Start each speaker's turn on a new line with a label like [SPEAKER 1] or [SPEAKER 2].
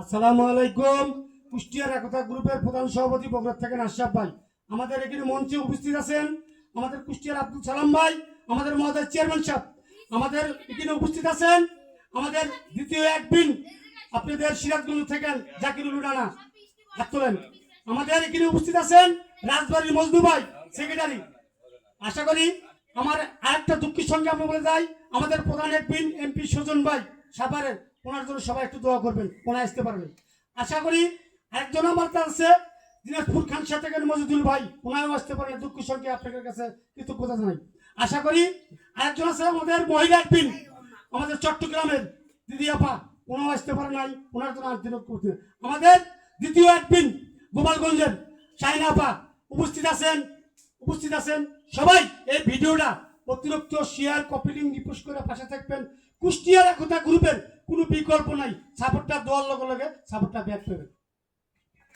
[SPEAKER 1] আসসালামু আলাইকুম। কুষ্টিয়ার একতা গ্রুপের প্রধান সভাপতি বগুড়া থেকে আশরাফ ভাই আমাদের এখানে মঞ্চে উপস্থিত আছেন। আমাদের কুষ্টিয়ার আব্দুল সালাম ভাই, আমাদের মহোদয় চেয়ারম্যান সাহেব আমাদের এখানে উপস্থিত আছেন। আমাদের দ্বিতীয় একদিন আপনাদের সিরাজগঞ্জ থেকে জাকিরুল রানা হাত তোলেন। আমাদের এখানে উপস্থিত আছেন রাজবাড়ির মজদু ভাই সেক্রেটারি। আশা করি আমার আরেকটা দুঃখের সঙ্গে আমরা বলে যাই, আমাদের প্রধান একদিন এমপি সুজন ভাই সাভারের, ওনার জন্য সবাই একটু দোয়া করবেন, ওনার আসতে পারবেন। আশা করি একজন আমার আছে দিনাজপুর খানসা থেকে মজিদুল ভাই, ওনারও আসতে পারেন, দুঃখের সঙ্গে আপনাদের কাছে কৃতজ্ঞতা জানাই। আশা করি আরেকজন আছে আমাদের মহিলা একদিন আমাদের চট্টগ্রামের দিদি আপা, ওনাও আসতে পারে নাই, ওনার জন্য আন্তরিক করতে। আমাদের দ্বিতীয় একদিন গোপালগঞ্জের শাহিনা আপা উপস্থিত আছেন সবাই। এই ভিডিওটা অতিরিক্ত শেয়ার কপি লিঙ্ক রিপোস্ট করে পাশে থাকবেন। কুষ্টিয়ার একতা গ্রুপের কোনো বিকল্প নাই, সাপোর্টটা দেওয়ার লগে লগে সাপোর্টটা ব্যাক করবেন।